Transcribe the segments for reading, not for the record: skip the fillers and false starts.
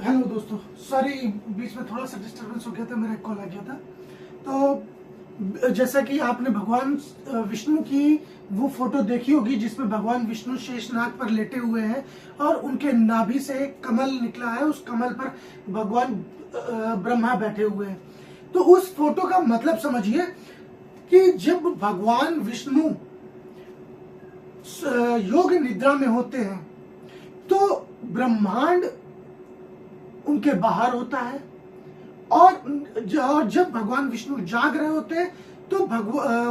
Hello दोस्तों, sorry बीच में थोड़ा सा डिस्टरबेंस हो गया था, मेरा एक कॉल आ गया था। तो जैसा कि आपने भगवान विष्णु की वो फोटो देखी होगी जिसमें भगवान विष्णु शेषनाग पर लेटे हुए हैं और उनके नाभि से एक कमल निकला है, उस कमल पर भगवान ब्रह्मा बैठे हुए हैं। तो उस फोटो का मतलब समझिए कि जब भगवान विष्णु योग निद्रा में होते हैं तो ब्रह्मांड उनके बाहर होता है और जब भगवान विष्णु जाग रहे होते हैं तो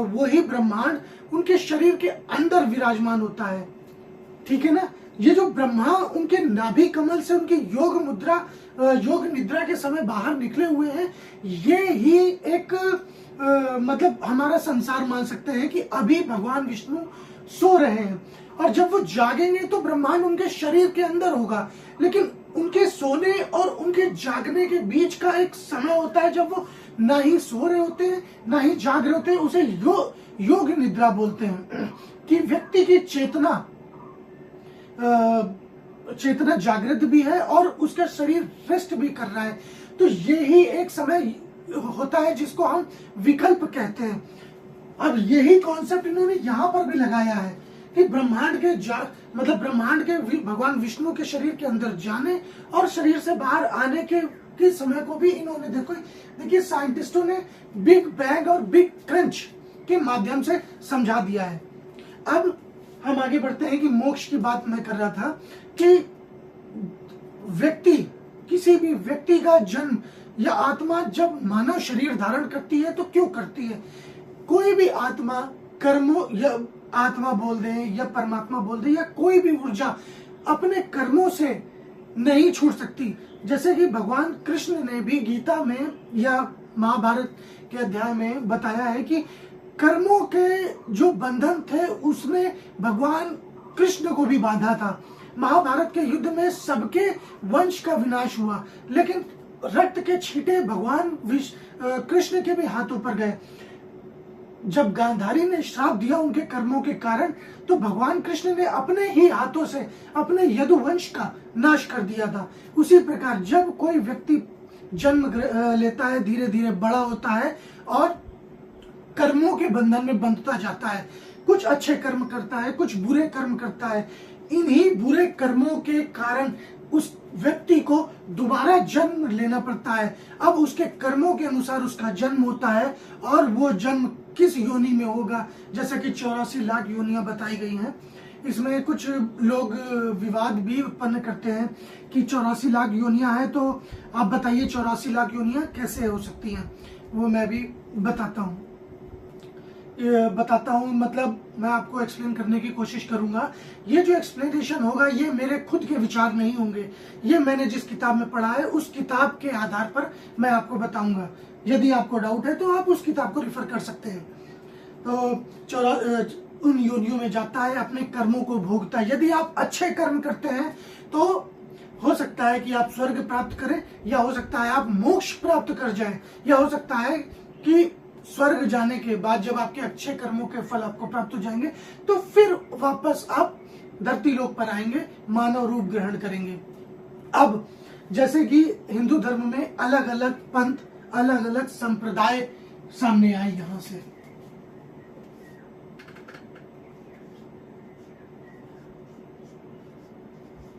वही ब्रह्मांड उनके शरीर के अंदर विराजमान होता है। ठीक है ना। ये जो ब्रह्मा उनके नाभि कमल से उनकी योग निद्रा के समय बाहर निकले हुए हैं, ये ही एक मतलब हमारा संसार मान सकते हैं कि अभी भगवान विष्णु सो रहे हैं और जब वो जागेंगे तो ब्रह्मांड उनके शरीर के अंदर होगा। लेकिन उनके सोने और उनके जागने के बीच का एक समय होता है जब वो ना ही सो रहे होते हैं ना ही जाग रहे होते हैं। उसे योग निद्रा बोलते हैं कि व्यक्ति की चेतना जागृत भी है और उसका शरीर रेस्ट भी कर रहा है। तो यही एक समय होता है जिसको हम विकल्प कहते हैं। अब यही कॉन्सेप्ट इन्होंने यहाँ पर भी लगाया है कि ब्रह्मांड के भगवान विष्णु के शरीर के अंदर जाने और शरीर से बाहर आने के समय को भी इन्होंने देखिए साइंटिस्टों ने बिग बैंग और बिग क्रंच के माध्यम से समझा दिया है। अब हम आगे बढ़ते हैं कि मोक्ष की बात मैं कर रहा था कि किसी भी व्यक्ति का जन्म या आत्मा जब मानव शरीर धारण करती है तो क्यों करती है। कोई भी आत्मा कर्मों या आत्मा बोल दें या परमात्मा बोल दें या कोई भी ऊर्जा अपने कर्मों से नहीं छूट सकती। जैसे कि भगवान कृष्ण ने भी गीता में या महाभारत के अध्याय में बताया है कि कर्मों के जो बंधन थे उसने भगवान कृष्ण को भी बांधा था। महाभारत के युद्ध में सबके वंश का विनाश हुआ, लेकिन रक्त के छींटे भगवान कृष्ण के भी हाथों पर गए। जब गांधारी ने श्राप दिया उनके कर्मों के कारण तो भगवान कृष्ण ने अपने ही हाथों से अपने यदुवंश का नाश कर दिया था। उसी प्रकार जब कोई व्यक्ति जन्म लेता है, धीरे धीरे बड़ा होता है और कर्मों के बंधन में बंधता जाता है। कुछ अच्छे कर्म करता है, कुछ बुरे कर्म करता है। इन्हीं बुरे कर्मों के कारण उस व्यक्ति को दोबारा जन्म लेना पड़ता है। अब उसके कर्मों के अनुसार उसका जन्म होता है और वो जन्म किस योनि में होगा, जैसा कि 84 लाख योनियां बताई गई हैं। इसमें कुछ लोग विवाद भी उत्पन्न करते हैं कि 84 लाख योनियां हैं, तो आप बताइए 84 लाख योनियां कैसे हो सकती हैं। वो मैं भी बताता हूँ, मतलब मैं आपको एक्सप्लेन करने की कोशिश करूंगा। ये जो एक्सप्लेनेशन होगा ये मेरे खुद के विचार नहीं होंगे, ये मैंने जिस किताब में पढ़ा है उस किताब के आधार पर मैं आपको बताऊंगा। यदि आपको डाउट है तो आप उस किताब को रिफर कर सकते हैं। तो उन योनियों में जाता है, अपने कर्मों को भोगता है। यदि आप अच्छे कर्म करते हैं तो हो सकता है कि आप स्वर्ग प्राप्त करें, या हो सकता है आप मोक्ष प्राप्त कर जाएं, या हो सकता है कि स्वर्ग जाने के बाद जब आपके अच्छे कर्मों के फल आपको प्राप्त हो जाएंगे तो फिर वापस आप धरती लोक पर आएंगे, मानव रूप ग्रहण करेंगे। अब जैसे कि हिंदू धर्म में अलग अलग पंथ, अलग अलग संप्रदाय सामने आए। यहां से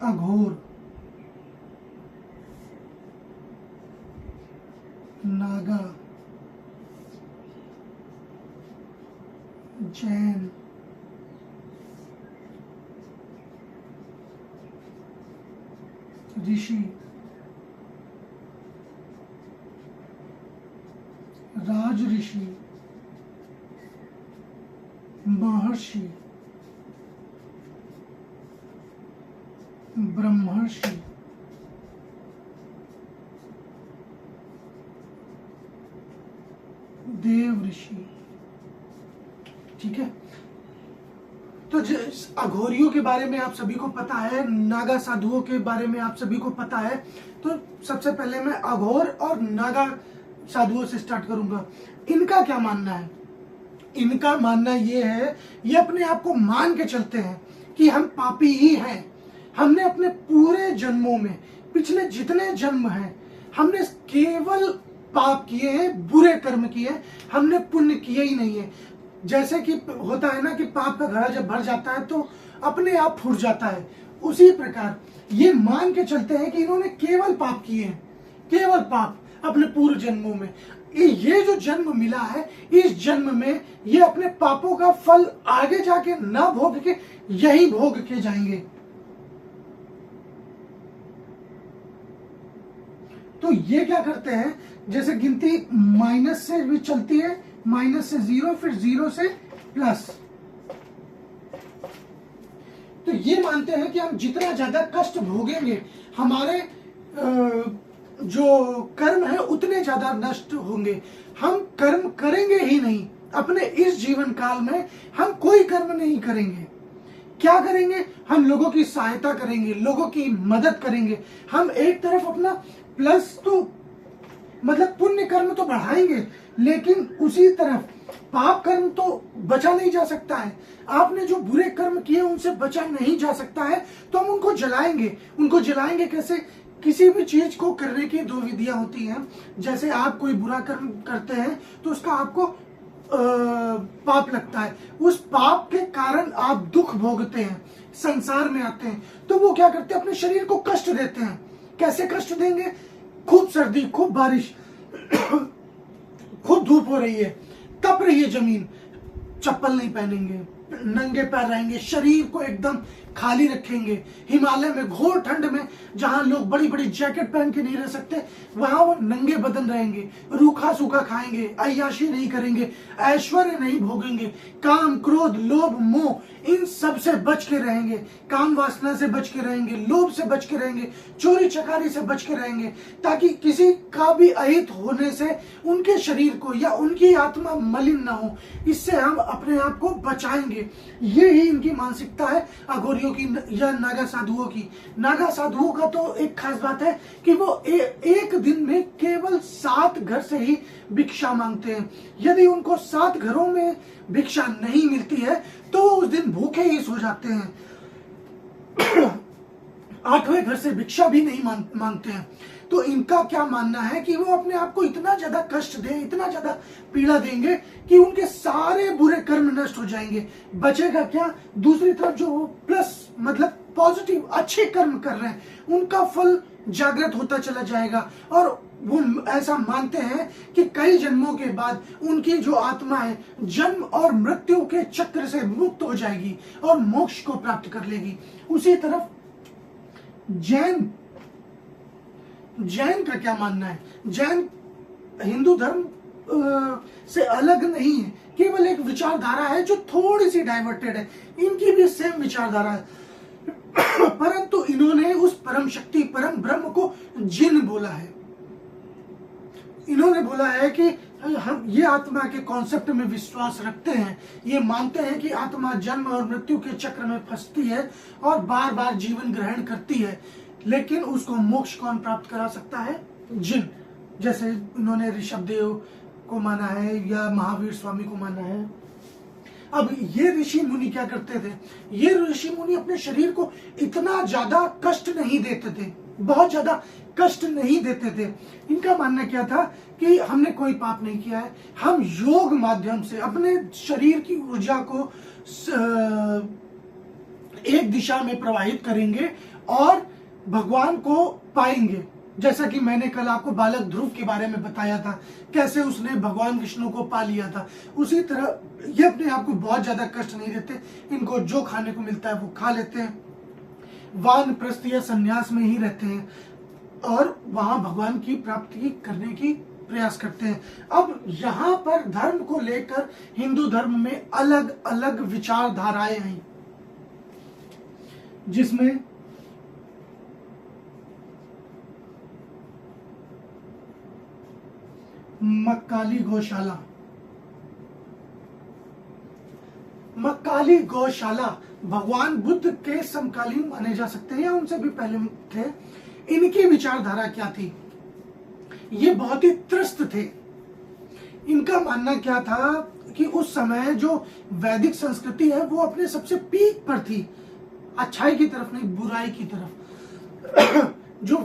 अघोर, नागा, जैन, ऋषि, राज ऋषि, महर्षि, ब्रह्मर्षि, देव ऋषि। ठीक है। तो अघोरियों के बारे में आप सभी को पता है, नागा साधुओं के बारे में आप सभी को पता है। तो सबसे पहले मैं अघोर और नागा साधुओं से स्टार्ट करूंगा। इनका क्या मानना है? इनका मानना ये है, ये अपने आप को मान के चलते हैं कि हम पापी ही हैं। हमने अपने पूरे जन्मों में पिछले जितने जन्म हैं हमने केवल पाप किए हैं, बुरे कर्म किए हैं, हमने पुण्य किए ही नहीं है। जैसे कि होता है ना कि पाप का घड़ा जब भर जाता है तो अपने आप फूट जाता है, उसी प्रकार ये मान के चलते हैं कि इन्होंने केवल पाप किए हैं, केवल पाप अपने पूर्व जन्मों में। ये जो जन्म मिला है, इस जन्म में ये अपने पापों का फल आगे जाके ना भोग के यही भोग के जाएंगे। तो ये क्या करते हैं, जैसे गिनती माइनस से भी चलती है, माइनस से 0, फिर 0 से प्लस। तो ये मानते हैं कि हम जितना ज्यादा कष्ट भोगेंगे हमारे जो कर्म है उतने ज्यादा नष्ट होंगे। हम कर्म करेंगे ही नहीं, अपने इस जीवन काल में हम कोई कर्म नहीं करेंगे। क्या करेंगे, हम लोगों की सहायता करेंगे, लोगों की मदद करेंगे। हम एक तरफ अपना प्लस तो मतलब पुण्य कर्म तो बढ़ाएंगे, लेकिन उसी तरफ पाप कर्म तो बचा नहीं जा सकता है। आपने जो बुरे कर्म किए उनसे बचा नहीं जा सकता है, तो हम उनको जलाएंगे। उनको जलाएंगे कैसे, किसी भी चीज को करने की दो विधियां होती हैं। जैसे आप कोई बुरा कर्म करते हैं तो उसका आपको पाप लगता है, उस पाप के कारण आप दुख भोगते हैं, संसार में आते हैं। तो वो क्या करते हैं, अपने शरीर को कष्ट देते हैं। कैसे कष्ट देंगे, खूब सर्दी, खूब बारिश, खूब धूप हो रही है, तप रही है जमीन, चप्पल नहीं पहनेंगे, नंगे पैर रहेंगे, शरीर को एकदम खाली रखेंगे। हिमालय में घोर ठंड में जहां लोग बड़ी बड़ी जैकेट पहन के नहीं रह सकते, वहां वो नंगे बदन रहेंगे, रूखा सूखा खाएंगे, अय्याशी नहीं करेंगे, ऐश्वर्य नहीं भोगेंगे, काम क्रोध लोभ मोह इन सब से बच के रहेंगे, काम वासना से बच के रहेंगे, लोभ से बच के रहेंगे, चोरी चकारी से बच के रहेंगे, ताकि किसी का भी अहित होने से उनके शरीर को या उनकी आत्मा मलिन ना हो। इससे हम अपने आप को बचाएंगे। ये ही इनकी मानसिकता है अघोरियों की या नागा साधुओं की। नागा साधुओं का तो एक खास बात है कि वो एक दिन में केवल 7 घर से ही भिक्षा मांगते हैं। यदि उनको 7 घरों में भिक्षा नहीं मिलती है तो उस दिन भूखे ही सो जाते हैं। 8वें घर से भिक्षा भी नहीं मांगते हैं। तो इनका क्या मानना है कि वो अपने आप को इतना ज्यादा कष्ट दें, इतना ज्यादा पीड़ा देंगे कि उनके सारे बुरे कर्म नष्ट हो जाएंगे। बचेगा क्या, दूसरी तरफ जो प्लस मतलब पॉजिटिव अच्छे कर्म कर रहे हैं उनका फल जागृत होता चला जाएगा। और वो ऐसा मानते हैं कि कई जन्मों के बाद उनकी जो आत्मा है जन्म और मृत्यु के चक्र से मुक्त हो जाएगी और मोक्ष को प्राप्त कर लेगी। उसी तरफ जैन का क्या मानना है, जैन हिंदू धर्म से अलग नहीं है, केवल एक विचारधारा है जो थोड़ी सी डाइवर्टेड है। इनकी भी सेम विचारधारा है परंतु इन्होंने उस परम शक्ति परम ब्रह्म को जिन बोला है। इन्होंने बोला है कि हम ये आत्मा के कॉन्सेप्ट में विश्वास रखते हैं, ये मानते हैं कि आत्मा जन्म और मृत्यु के चक्र में फंसती है और बार बार जीवन ग्रहण करती है, लेकिन उसको मोक्ष कौन प्राप्त करा सकता है, जिन। जैसे इन्होंने ऋषभदेव को माना है या महावीर स्वामी को माना है। अब ये ऋषि मुनि क्या करते थे, ये ऋषि मुनि अपने शरीर को इतना ज्यादा कष्ट नहीं देते थे, बहुत ज्यादा कष्ट नहीं देते थे। इनका मानना क्या था कि हमने कोई पाप नहीं किया है, हम योग माध्यम से अपने शरीर की ऊर्जा को एक दिशा में प्रवाहित करेंगे और भगवान को पाएंगे। जैसा कि मैंने कल आपको बालक ध्रुव के बारे में बताया था, कैसे उसने भगवान विष्णु को पा लिया था। उसी तरह ये अपने आप को बहुत ज्यादा कष्ट नहीं देते, इनको जो खाने को मिलता है वो खा लेते हैं, वानप्रस्थ या संन्यास में ही रहते हैं और वहां भगवान की प्राप्ति करने की प्रयास करते हैं। अब यहाँ पर धर्म को लेकर हिंदू धर्म में अलग अलग विचारधाराएं हैं, जिसमें मक्काली गौशाला, मक्काली गौशाला भगवान बुद्ध के समकालीन माने जा सकते हैं या उनसे भी पहले थे। इनकी विचारधारा क्या थी, ये बहुत ही त्रस्त थे। इनका मानना क्या था कि उस समय जो वैदिक संस्कृति है वो अपने सबसे पीक पर थी, अच्छाई की तरफ नहीं बुराई की तरफ। जो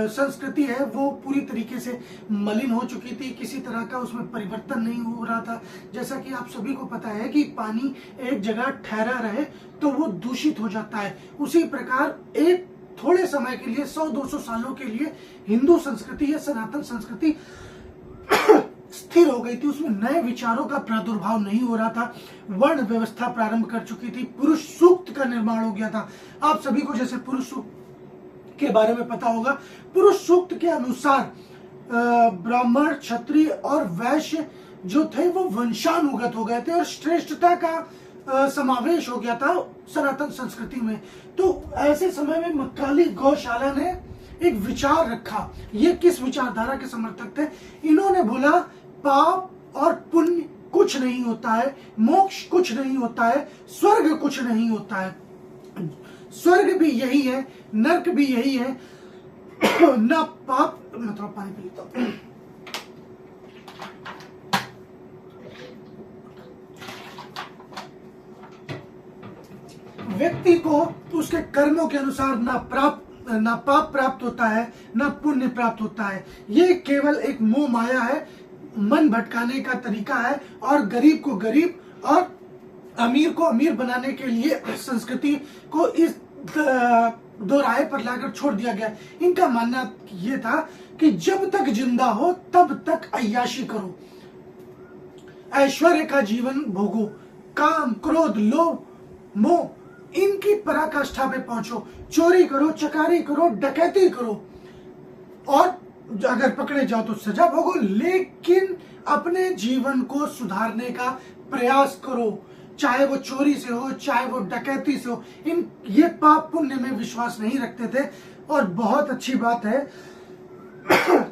संस्कृति है वो पूरी तरीके से मलिन हो चुकी थी, किसी तरह का उसमें परिवर्तन नहीं हो रहा था। जैसा कि आप सभी को पता है कि पानी एक जगह ठहरा रहे तो वो दूषित हो जाता है, उसी प्रकार एक थोड़े समय के लिए 100-200 सालों के लिए हिंदू संस्कृति या सनातन संस्कृति स्थिर हो गई थी, उसमें नए विचारों का प्रादुर्भाव नहीं हो रहा था, वर्ण व्यवस्था प्रारंभ कर चुकी थी, पुरुष सूक्त का निर्माण हो गया था। आप सभी को जैसे पुरुष सूक्त के बारे में पता होगा, पुरुष सूक्त के अनुसार ब्राह्मण, क्षत्रिय और वैश्य जो थे वो वंशानुगत हो गए थे और श्रेष्ठता का समावेश हो गया था सनातन संस्कृति में। तो ऐसे समय में मक्काली गौशाला ने एक विचार रखा। ये किस विचारधारा के समर्थक थे? इन्होंने बोला पाप और पुण्य कुछ नहीं होता है, मोक्ष कुछ नहीं होता है, स्वर्ग कुछ नहीं होता है, स्वर्ग भी यही है, नरक भी यही है। ना पाप, मैं थोड़ा पानी पी लेता हूं। व्यक्ति को उसके कर्मों के अनुसार ना पाप प्राप्त होता है, ना पुण्य प्राप्त होता है। ये केवल एक मोह माया है, मन भटकाने का तरीका है और गरीब को गरीब और अमीर को अमीर बनाने के लिए संस्कृति को इस दो राह पर लाकर छोड़ दिया गया। इनका मानना ये था कि जब तक जिंदा हो तब तक अय्याशी करो, ऐश्वर्य का जीवन भोगो, काम, क्रोध, लोभ, मोह इनकी पराकाष्ठा पे पहुंचो, चोरी करो, चकारी करो, डकैती करो और अगर पकड़े जाओ तो सजा भोगो, लेकिन अपने जीवन को सुधारने का प्रयास करो, चाहे वो चोरी से हो, चाहे वो डकैती से हो। ये पाप पुण्य में विश्वास नहीं रखते थे। और बहुत अच्छी बात है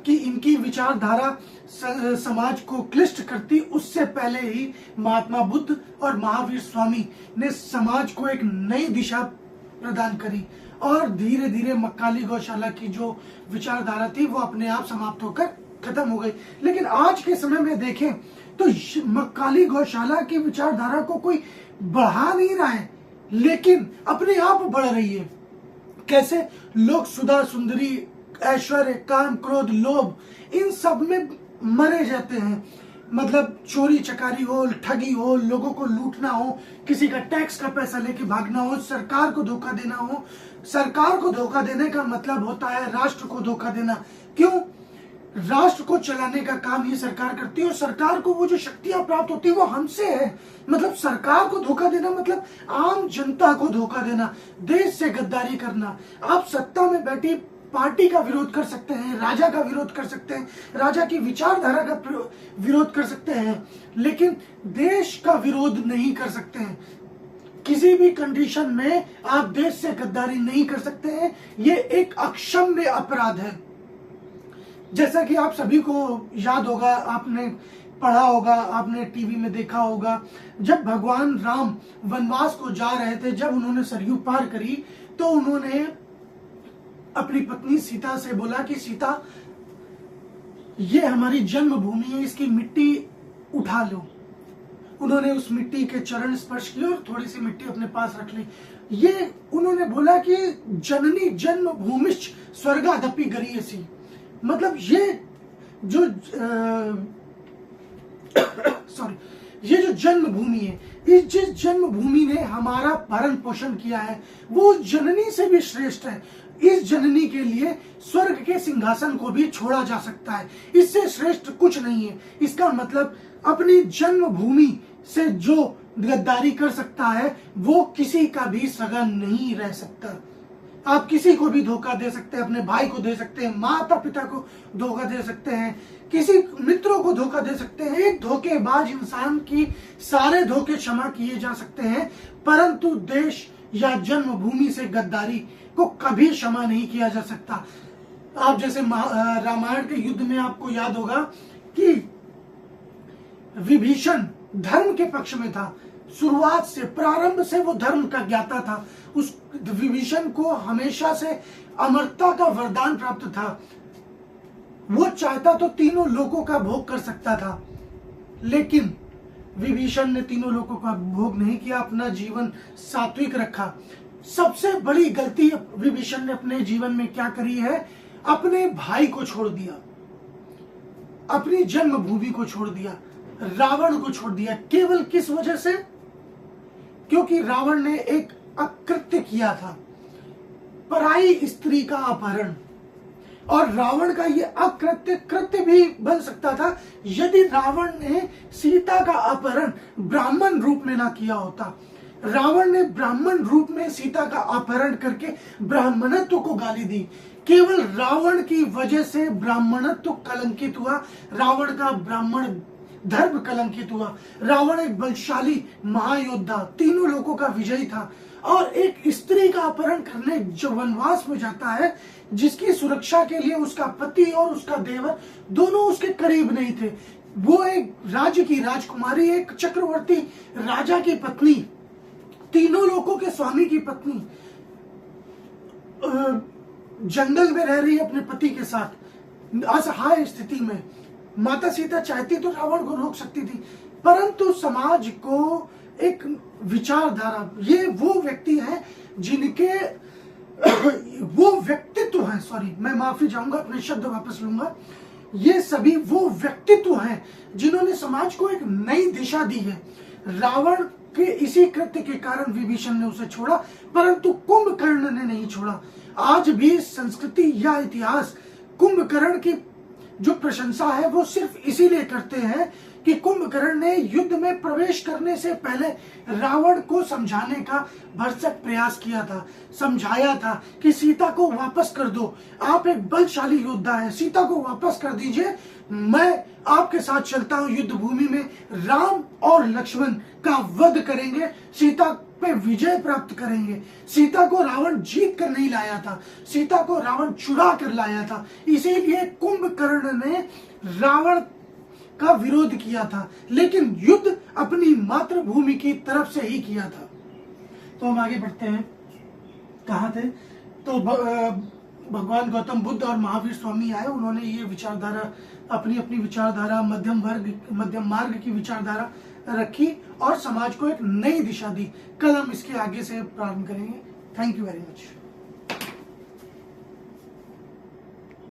कि इनकी विचारधारा समाज को क्लिष्ट करती, उससे पहले ही महात्मा बुद्ध और महावीर स्वामी ने समाज को एक नई दिशा प्रदान करी और धीरे धीरे मक्काली गौशाला की जो विचारधारा थी वो अपने आप समाप्त होकर खत्म हो गई। लेकिन आज के समय में देखें तो मक्काली गौशाला की विचारधारा को कोई बढ़ा नहीं रहा है, लेकिन अपने आप बढ़ रही है। कैसे? लोग सुधा सुंदरी, ऐश्वर्य, काम, क्रोध, लोभ इन सब में मरे जाते हैं। मतलब चोरी चकारी हो, ठगी हो, लोगों को लूटना हो, किसी का टैक्स का पैसा लेके भागना हो, सरकार को धोखा देना हो। सरकार को धोखा देने का मतलब होता है राष्ट्र को धोखा देना। क्यों? राष्ट्र को चलाने का काम ही सरकार करती है और सरकार को वो जो शक्तियां प्राप्त होती है वो हमसे है। मतलब सरकार को धोखा देना मतलब आम जनता को धोखा देना, देश से गद्दारी करना। आप सत्ता में बैठी पार्टी का विरोध कर सकते हैं, राजा का विरोध कर सकते हैं, राजा की विचारधारा का विरोध कर सकते हैं, लेकिन देश का विरोध नहीं कर सकते हैं। किसी भी कंडीशन में आप देश से गद्दारी नहीं कर सकते हैं। ये एक अक्षम्य अपराध है। जैसा कि आप सभी को याद होगा, आपने पढ़ा होगा, आपने टीवी में देखा होगा, जब भगवान राम वनवास को जा रहे थे, जब उन्होंने सरयू पार करी तो उन्होंने अपनी पत्नी सीता से बोला कि सीता, ये हमारी जन्मभूमि है, इसकी मिट्टी उठा लो। उन्होंने उस मिट्टी के चरण स्पर्श किए और थोड़ी सी मिट्टी अपने पास रख ली। ये उन्होंने बोला कि जननी जन्मभूमिश्च स्वर्गादपि गरीयसी। मतलब ये जो ये जो जन्मभूमि है, इस जिस जन्मभूमि ने हमारा भरण पोषण किया है वो जननी से भी श्रेष्ठ है। इस जननी के लिए स्वर्ग के सिंहासन को भी छोड़ा जा सकता है, इससे श्रेष्ठ कुछ नहीं है। इसका मतलब अपनी जन्मभूमि से जो गद्दारी कर सकता है वो किसी का भी सगा नहीं रह सकता। आप किसी को भी धोखा दे सकते हैं, अपने भाई को दे सकते हैं, माता पिता को धोखा दे सकते हैं, किसी मित्रों को धोखा दे सकते हैं। एक धोखेबाज इंसान की सारे धोखे क्षमा किए जा सकते हैं, परंतु देश या जन्मभूमि से गद्दारी को कभी क्षमा नहीं किया जा सकता। आप जैसे रामायण के युद्ध में आपको याद होगा कि विभीषण धर्म के पक्ष में था, शुरुआत से, प्रारंभ से वो धर्म का ज्ञाता था। उस विभीषण को हमेशा से अमरता का वरदान प्राप्त था। वो चाहता तो तीनों लोकों का भोग कर सकता था, लेकिन विभीषण ने तीनों लोकों का भोग नहीं किया, अपना जीवन सात्विक रखा। सबसे बड़ी गलती विभीषण ने अपने जीवन में क्या करी है? अपने भाई को छोड़ दिया, अपनी जन्मभूमि को छोड़ दिया, रावण को छोड़ दिया। केवल किस वजह से? क्योंकि रावण ने एक अकृत्य किया था, पराई स्त्री का अपहरण। और रावण का ये अकृत्य कृत्य भी बन सकता था यदि रावण ने सीता का अपहरण ब्राह्मण रूप में ना किया होता। रावण ने ब्राह्मण रूप में सीता का अपहरण करके ब्राह्मणत्व को गाली दी। केवल रावण की वजह से ब्राह्मणत्व कलंकित हुआ, रावण का ब्राह्मण धर्म कलंकित हुआ। रावण एक बलशाली महायोद्धा, तीनों लोगों का विजयी था, और एक स्त्री का अपहरण करने जो वनवास में जाता है, जिसकी सुरक्षा के लिए उसका पति और उसका देवर दोनों उसके करीब नहीं थे, वो एक राज्य की राजकुमारी, एक चक्रवर्ती राजा की पत्नी, तीनों लोगों के स्वामी की पत्नी जंगल में रह रही अपने पति के साथ असहाय स्थिति में। माता सीता चाहती तो रावण को रोक सकती थी, परंतु समाज को एक विचारधारा, ये वो व्यक्ति है जिनके वो व्यक्तित्व है, सॉरी मैं माफी चाहूंगा, अपने शब्द वापस लूंगा, ये सभी वो व्यक्तित्व हैं जिन्होंने समाज को एक नई दिशा दी है। रावण के इसी कृत्य के कारण विभीषण ने उसे छोड़ा, परंतु कुंभकर्ण ने नहीं छोड़ा। आज भी संस्कृति या इतिहास कुंभकर्ण की जो प्रशंसा है वो सिर्फ इसीलिए करते हैं कि कुंभकर्ण ने युद्ध में प्रवेश करने से पहले रावण को समझाने का भरसक प्रयास किया था, समझाया था कि सीता को वापस कर दो, आप एक बलशाली योद्धा है, सीता को वापस कर दीजिए, मैं आपके साथ चलता हूं युद्ध भूमि में, राम और लक्ष्मण का वध करेंगे, सीता पे विजय प्राप्त करेंगे। सीता को रावण जीत कर नहीं लाया था, सीता को रावण चुरा कर लाया था। इसीलिए कुंभकर्ण ने रावण का विरोध किया था, लेकिन युद्ध अपनी मातृभूमि की तरफ से ही किया था। तो हम आगे बढ़ते हैं, कहाँ थे? तो भगवान गौतम बुद्ध और महावीर स्वामी आए, उन्होंने ये विचारधारा अपनी अपनी विचारधारा, मध्यम मार्ग की विचारधारा रखी और समाज को एक नई दिशा दी। कल हम इसके आगे से प्रारंभ करेंगे। Thank you very much.